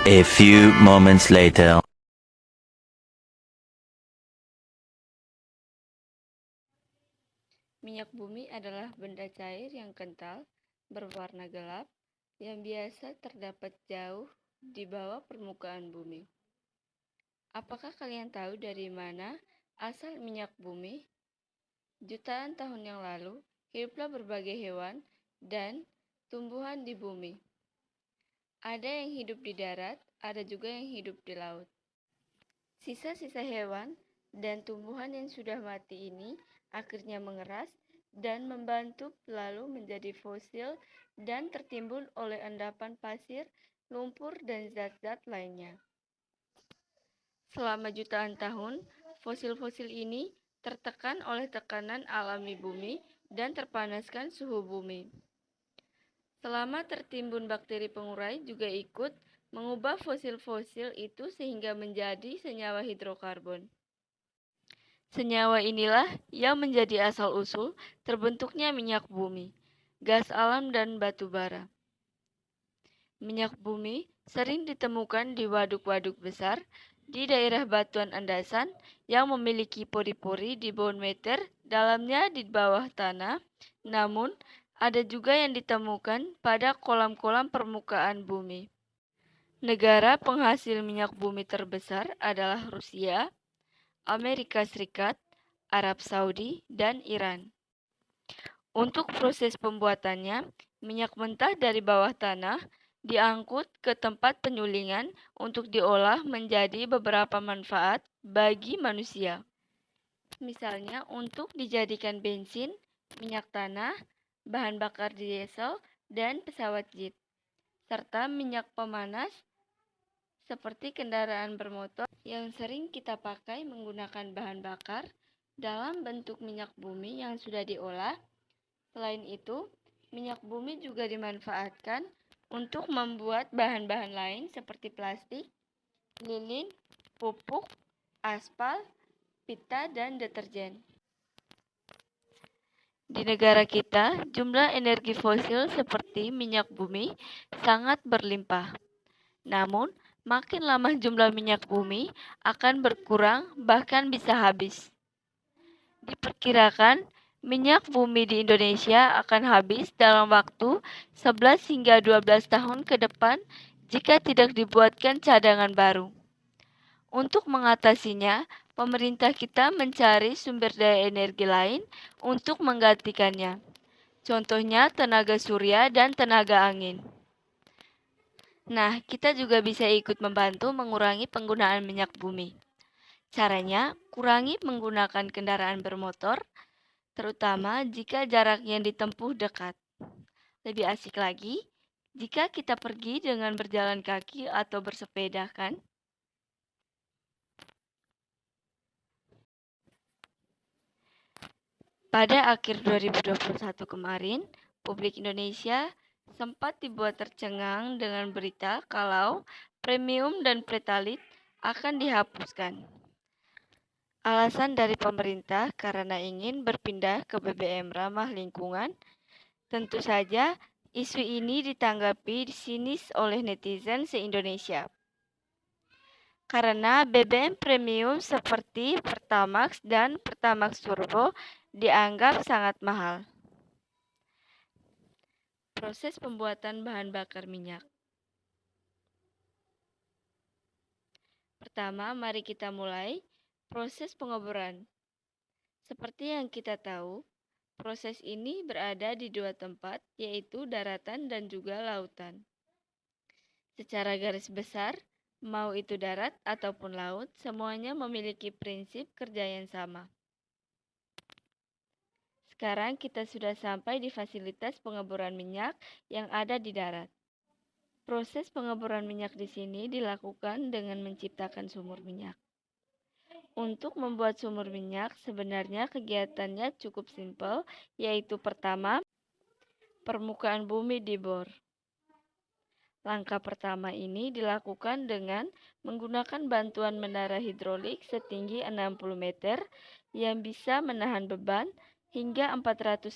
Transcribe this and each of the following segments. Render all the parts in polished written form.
A few moments later. Minyak bumi adalah benda cair yang kental, berwarna gelap, yang biasa terdapat jauh di bawah permukaan bumi. Apakah kalian tahu dari mana asal minyak bumi? Jutaan tahun yang lalu, hiduplah berbagai hewan dan tumbuhan di bumi. Ada yang hidup di darat, ada juga yang hidup di laut. Sisa-sisa hewan dan tumbuhan yang sudah mati ini akhirnya mengeras dan membentuk lalu menjadi fosil dan tertimbun oleh endapan pasir, lumpur, dan zat-zat lainnya. Selama jutaan tahun, fosil-fosil ini tertekan oleh tekanan alami bumi dan terpanaskan suhu bumi. Selama tertimbun bakteri pengurai juga ikut mengubah fosil-fosil itu sehingga menjadi senyawa hidrokarbon. Senyawa inilah yang menjadi asal-usul terbentuknya minyak bumi, gas alam dan batu bara. Minyak bumi sering ditemukan di waduk-waduk besar di daerah batuan andasan yang memiliki pori-pori di bawah meter dalamnya di bawah tanah, namun ada juga yang ditemukan pada kolam-kolam permukaan bumi. Negara penghasil minyak bumi terbesar adalah Rusia, Amerika Serikat, Arab Saudi, dan Iran. Untuk proses pembuatannya, minyak mentah dari bawah tanah diangkut ke tempat penyulingan untuk diolah menjadi beberapa manfaat bagi manusia. Misalnya untuk dijadikan bensin, minyak tanah, bahan bakar diesel, dan pesawat jet, serta minyak pemanas seperti kendaraan bermotor yang sering kita pakai menggunakan bahan bakar dalam bentuk minyak bumi yang sudah diolah. Selain itu, minyak bumi juga dimanfaatkan untuk membuat bahan-bahan lain seperti plastik, lilin, pupuk, aspal, pita, dan deterjen. Di negara kita, jumlah energi fosil seperti minyak bumi sangat berlimpah. Namun, makin lama jumlah minyak bumi akan berkurang, bahkan bisa habis. Diperkirakan, minyak bumi di Indonesia akan habis dalam waktu 11 hingga 12 tahun ke depan jika tidak dibuatkan cadangan baru. Untuk mengatasinya, pemerintah kita mencari sumber daya energi lain untuk menggantikannya. Contohnya tenaga surya dan tenaga angin. Nah, kita juga bisa ikut membantu mengurangi penggunaan minyak bumi. Caranya, kurangi menggunakan kendaraan bermotor, terutama jika jarak yang ditempuh dekat. Lebih asik lagi jika kita pergi dengan berjalan kaki atau bersepeda, kan? Pada akhir 2021 kemarin, publik Indonesia sempat dibuat tercengang dengan berita kalau premium dan pertalite akan dihapuskan. Alasan dari pemerintah karena ingin berpindah ke BBM ramah lingkungan. Tentu saja, isu ini ditanggapi sinis oleh netizen se-Indonesia. Karena BBM premium seperti Pertamax dan Pertamax Turbo dianggap sangat mahal. Proses pembuatan bahan bakar minyak. Pertama, mari kita mulai proses pengoboran. Seperti yang kita tahu, proses ini berada di dua tempat, yaitu daratan dan juga lautan. Secara garis besar, mau itu darat ataupun laut, semuanya memiliki prinsip kerja yang sama. Sekarang kita sudah sampai di fasilitas pengeboran minyak yang ada di darat. Proses pengeboran minyak di sini dilakukan dengan menciptakan sumur minyak. Untuk membuat sumur minyak, sebenarnya kegiatannya cukup simpel, yaitu pertama, permukaan bumi dibor. Langkah pertama ini dilakukan dengan menggunakan bantuan menara hidrolik setinggi 60 meter yang bisa menahan beban hingga 450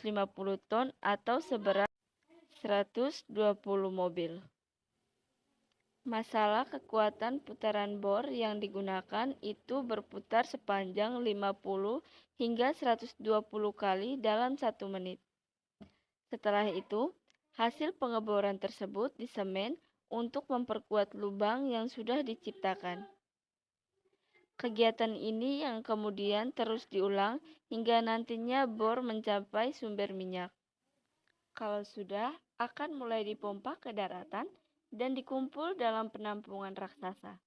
ton atau seberat 120 mobil. Masalah kekuatan putaran bor yang digunakan itu berputar sepanjang 50 hingga 120 kali dalam 1 menit. Setelah itu, hasil pengeboran tersebut disemen untuk memperkuat lubang yang sudah diciptakan. Kegiatan ini yang kemudian terus diulang hingga nantinya bor mencapai sumber minyak. Kalau sudah, akan mulai dipompa ke daratan dan dikumpul dalam penampungan raksasa.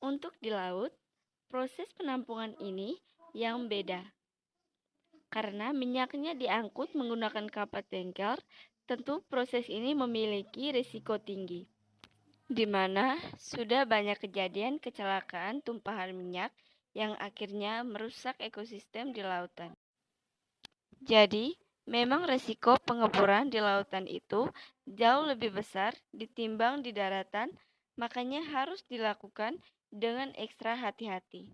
Untuk di laut, proses penampungan ini yang beda. Karena minyaknya diangkut menggunakan kapal tanker, tentu proses ini memiliki risiko tinggi, di mana sudah banyak kejadian kecelakaan tumpahan minyak yang akhirnya merusak ekosistem di lautan. Jadi, memang risiko pengeboran di lautan itu jauh lebih besar ditimbang di daratan, makanya harus dilakukan dengan ekstra hati-hati.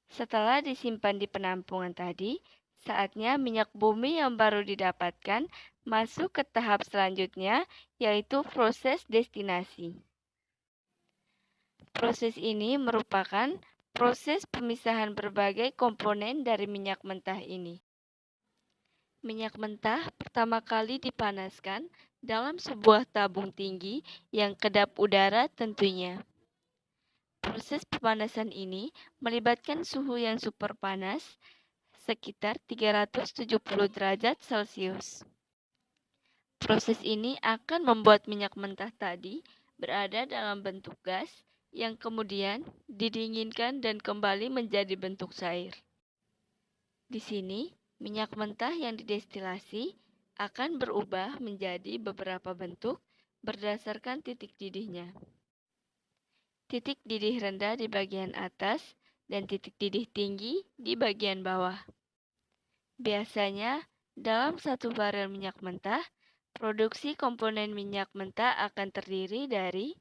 Setelah disimpan di penampungan tadi, saatnya minyak bumi yang baru didapatkan masuk ke tahap selanjutnya, yaitu proses destinasi. Proses ini merupakan proses pemisahan berbagai komponen dari minyak mentah ini. Minyak mentah pertama kali dipanaskan dalam sebuah tabung tinggi yang kedap udara tentunya. Proses pemanasan ini melibatkan suhu yang super panas, sekitar 370 derajat Celcius. Proses ini akan membuat minyak mentah tadi berada dalam bentuk gas yang kemudian didinginkan dan kembali menjadi bentuk cair. Di sini, minyak mentah yang didestilasi akan berubah menjadi beberapa bentuk berdasarkan titik didihnya. Titik didih rendah di bagian atas dan titik didih tinggi di bagian bawah. Biasanya, dalam 1 barel minyak mentah, produksi komponen minyak mentah akan terdiri dari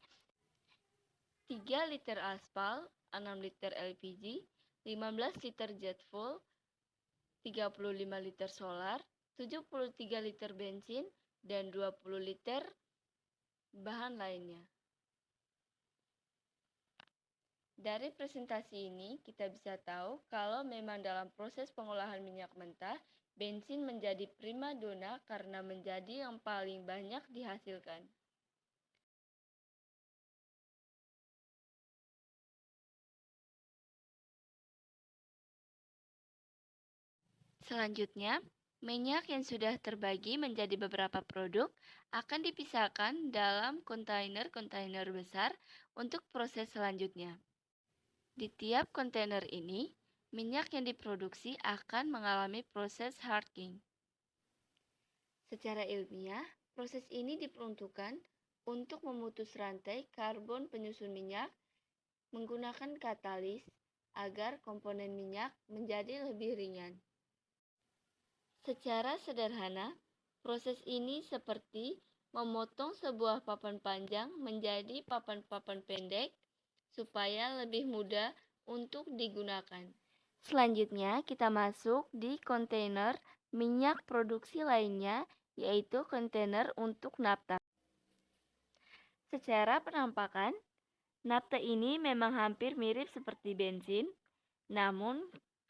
3 liter aspal, 6 liter LPG, 15 liter jet fuel, 35 liter solar, 73 liter bensin, dan 20 liter bahan lainnya. Dari presentasi ini, kita bisa tahu kalau memang dalam proses pengolahan minyak mentah, bensin menjadi prima dona karena menjadi yang paling banyak dihasilkan. Selanjutnya, minyak yang sudah terbagi menjadi beberapa produk akan dipisahkan dalam kontainer-kontainer besar untuk proses selanjutnya. Di tiap kontainer ini, minyak yang diproduksi akan mengalami proses hardening. Secara ilmiah, proses ini diperuntukkan untuk memutus rantai karbon penyusun minyak menggunakan katalis agar komponen minyak menjadi lebih ringan. Secara sederhana, proses ini seperti memotong sebuah papan panjang menjadi papan-papan pendek supaya lebih mudah untuk digunakan. Selanjutnya, kita masuk di kontainer minyak produksi lainnya, yaitu kontainer untuk nafta. Secara penampakan, nafta ini memang hampir mirip seperti bensin, namun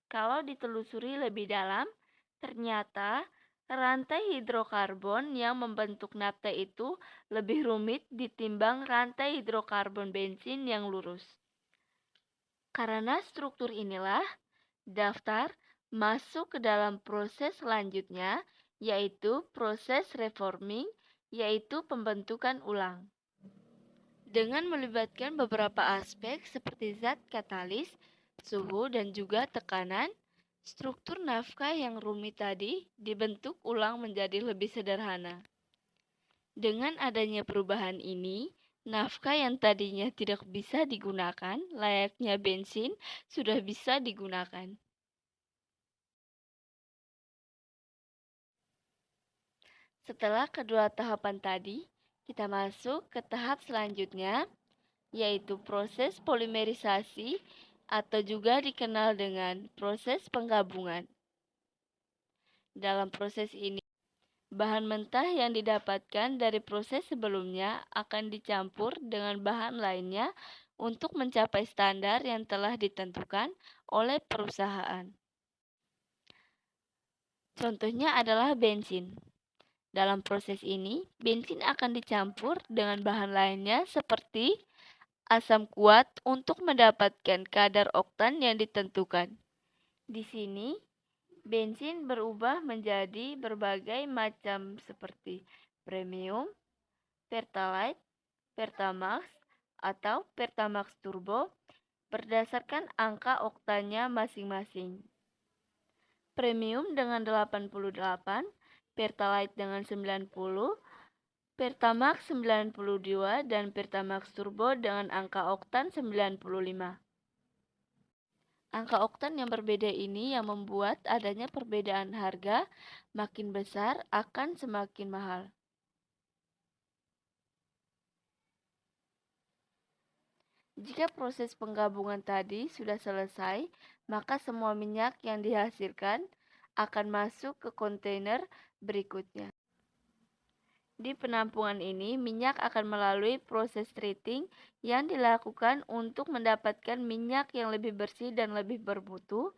kalau ditelusuri lebih dalam, ternyata rantai hidrokarbon yang membentuk nafta itu lebih rumit ditimbang rantai hidrokarbon bensin yang lurus. Karena struktur inilah, daftar masuk ke dalam proses selanjutnya, yaitu proses reforming, yaitu pembentukan ulang. Dengan melibatkan beberapa aspek seperti zat katalis, suhu, dan juga tekanan, struktur nafkah yang rumit tadi dibentuk ulang menjadi lebih sederhana. Dengan adanya perubahan ini, nafkah yang tadinya tidak bisa digunakan, layaknya bensin, sudah bisa digunakan. Setelah kedua tahapan tadi, kita masuk ke tahap selanjutnya, yaitu proses polimerisasi atau juga dikenal dengan proses penggabungan. Dalam proses ini, Bahan mentah yang didapatkan dari proses sebelumnya akan dicampur dengan bahan lainnya untuk mencapai standar yang telah ditentukan oleh perusahaan. Contohnya adalah bensin. Dalam proses ini, bensin akan dicampur dengan bahan lainnya seperti asam kuat untuk mendapatkan kadar oktan yang ditentukan. Di sini, bensin berubah menjadi berbagai macam seperti premium, pertalite, pertamax, atau pertamax turbo berdasarkan angka oktannya masing-masing. Premium dengan 88, pertalite dengan 90, pertamax 92, dan pertamax turbo dengan angka oktan 95. Angka oktan yang berbeda ini yang membuat adanya perbedaan harga makin besar akan semakin mahal. Jika proses penggabungan tadi sudah selesai, maka semua minyak yang dihasilkan akan masuk ke kontainer berikutnya. Di penampungan ini, minyak akan melalui proses treating yang dilakukan untuk mendapatkan minyak yang lebih bersih dan lebih bermutu.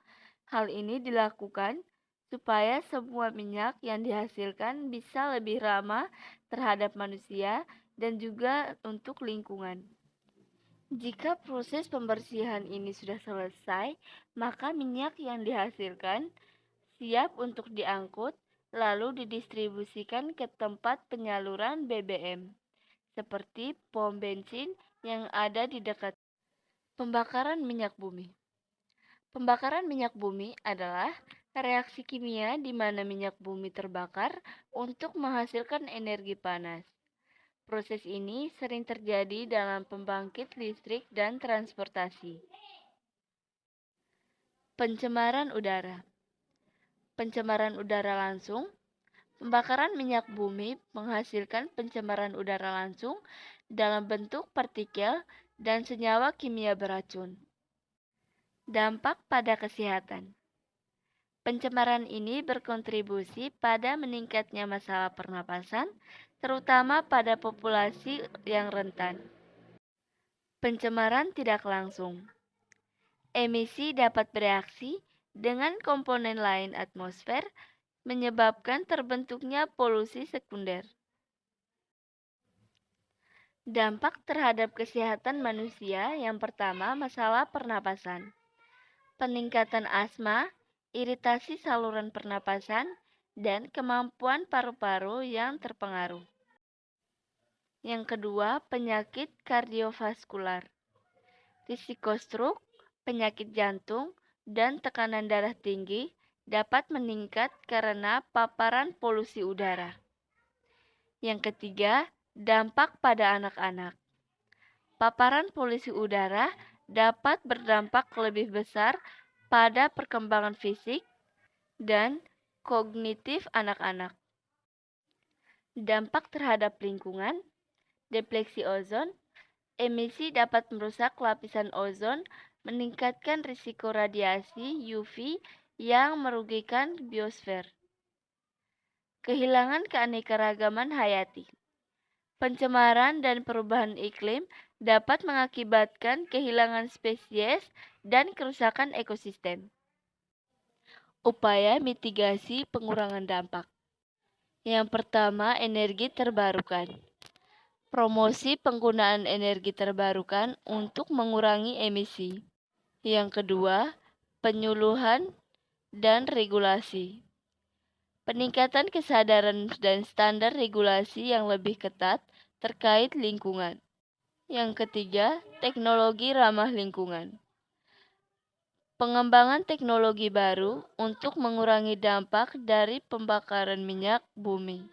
Hal ini dilakukan supaya semua minyak yang dihasilkan bisa lebih ramah terhadap manusia dan juga untuk lingkungan. Jika proses pembersihan ini sudah selesai, maka minyak yang dihasilkan siap untuk diangkut lalu didistribusikan ke tempat penyaluran BBM, seperti pom bensin yang ada di dekat. Pembakaran minyak bumi. Pembakaran minyak bumi adalah reaksi kimia di mana minyak bumi terbakar untuk menghasilkan energi panas. Proses ini sering terjadi dalam pembangkit listrik dan transportasi. Pencemaran udara. Pencemaran udara langsung. Pembakaran minyak bumi menghasilkan pencemaran udara langsung dalam bentuk partikel dan senyawa kimia beracun. Dampak pada kesehatan. Pencemaran ini berkontribusi pada meningkatnya masalah pernapasan, terutama pada populasi yang rentan. Pencemaran tidak langsung. Emisi dapat bereaksi dengan komponen lain atmosfer, menyebabkan terbentuknya polusi sekunder. Dampak terhadap kesehatan manusia yang pertama masalah pernapasan. Peningkatan asma, iritasi saluran pernapasan, dan kemampuan paru-paru yang terpengaruh. Yang kedua, penyakit kardiovaskular. Risiko stroke, penyakit jantung, dan tekanan darah tinggi dapat meningkat karena paparan polusi udara. Yang ketiga, dampak pada anak-anak. Paparan polusi udara dapat berdampak lebih besar pada perkembangan fisik dan kognitif anak-anak. Dampak terhadap lingkungan, depleksi ozon, emisi dapat merusak lapisan ozon, meningkatkan risiko radiasi UV yang merugikan biosfer. Kehilangan keanekaragaman hayati. Pencemaran dan perubahan iklim dapat mengakibatkan kehilangan spesies dan kerusakan ekosistem. Upaya mitigasi pengurangan dampak. Yang pertama, energi terbarukan. Promosi penggunaan energi terbarukan untuk mengurangi emisi. Yang kedua, penyuluhan dan regulasi. Peningkatan kesadaran dan standar regulasi yang lebih ketat terkait lingkungan. Yang ketiga, teknologi ramah lingkungan. Pengembangan teknologi baru untuk mengurangi dampak dari pembakaran minyak bumi.